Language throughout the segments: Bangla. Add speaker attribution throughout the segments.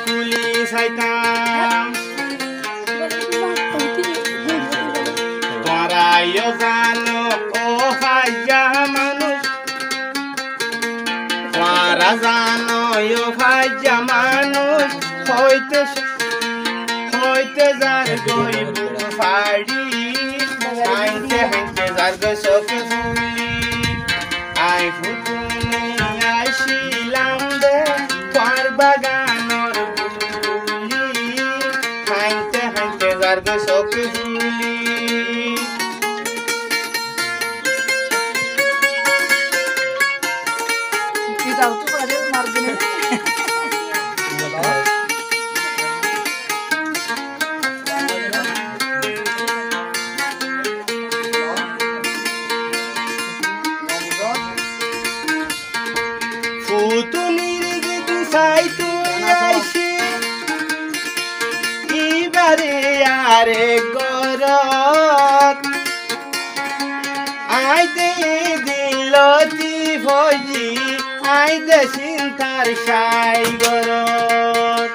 Speaker 1: কুলি সাইতাম তোরাইও জানো ও ভাইয়া মানুষ তোরা জানো ও ভাইয়া মানুষ হইতে হইতে যার গরিব ফাড়ি হাইতে হাইতে যার গসকে ফুলি আই ফুটুনি আইছিলাম দে পার বাগানর ফুলি হাইতে হাইতে যার গসকে ফুলি
Speaker 2: কি যাও তো পারে মারবে না
Speaker 1: ফুটুনির গীত সাইতো আইছি ইবারে আরে গরত আই দে দিলতি ফজি আই দে চিন্তার সাই গরত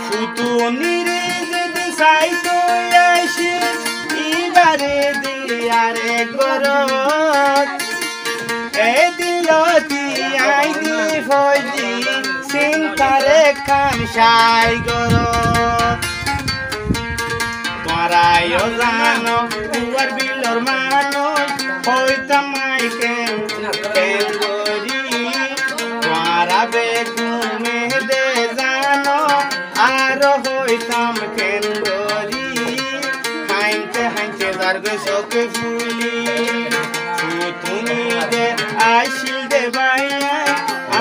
Speaker 1: ফুটুনির গীত সাইতো আইছি ইবারে দিয়ারে গরত এ দিলতি আই দি ফজি চিন্তারে কাম সাই গরত তোরাইও জানো তুয়ার বিলর মানুষ হইতাম আই কেন করি তোরা বেগুমে দে জানো আর হইতাম কেন করি হাইতে হাইতে যার গসকে ফুলি তুমি দে আইছিল দে বাইয়া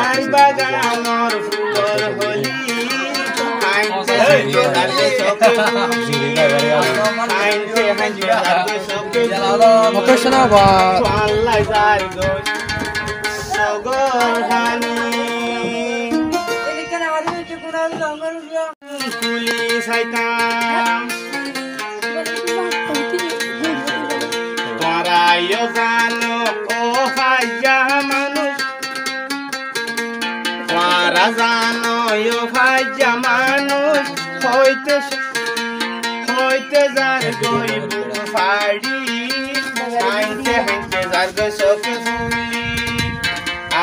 Speaker 1: আর বাগানর ফুলর হলি হাইতে হাইতে যার গসকে ফুলি হাইতে হাইতে যার গসকে
Speaker 2: ওকে শোনাবা
Speaker 1: আল্লাহ যার গো সগর হানি
Speaker 2: এখানে আমাদের যে কোন জঙ্গল
Speaker 1: কুলি সাইতাম তোরাইও জানো ও ভাইয়া মানুষ তোরা জানো ও ভাইয়া মানুষ হইতে হইতে যার গরিব ফাড়ি হাইতে হাইতে যার গসকে ফুলি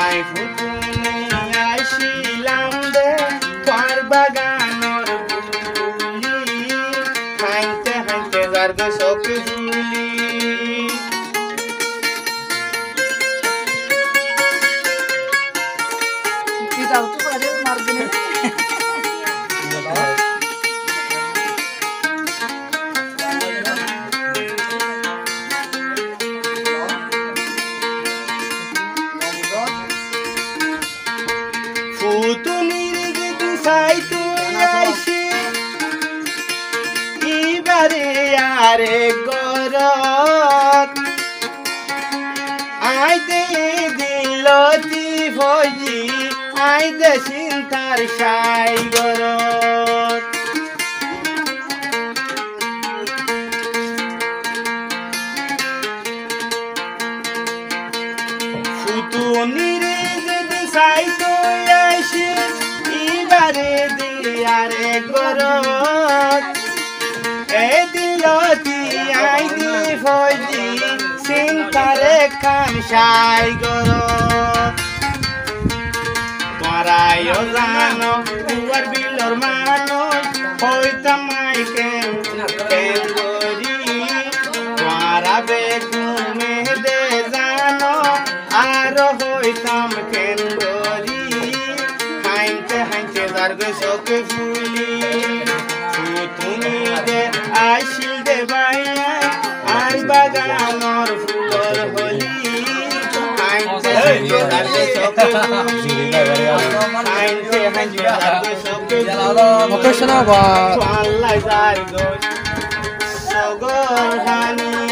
Speaker 1: আই ফুটুনি আইছিলাম দে পার বাগানর ফুলি হাইতে হাইতে যার গসকে ফুলি
Speaker 2: কি যাও তো পারে মারবে না
Speaker 1: ফুটুনির গীত সাইতো আইছি ইবারে আরে গরত আই দে দিলতি ফজি আই দে চিন্তার সাই গরত ফুটুনির গীত সাইতো আইছি ইবারে দিয়ারে গরত এ দিলতি আই দি ফজি চিন্তারে কাম সাই গরত তোরাইও জানো তুয়ার বিলর মানুষ হইতাম আই কেন করি তোরা বেগুমে দে জানো আর হইতাম কেন করি হাইতে হাইতে যার গসকে ফুলি তুমি দে আইছিল দে বাইয়া আর বাগানর ফুলর হলি হাইতে হাইতে যার গসকে ফুলি হাইতে হাইতে যার গসকে
Speaker 2: ওকে শোনাবা
Speaker 1: আল্লাহ যার গো সগর হানি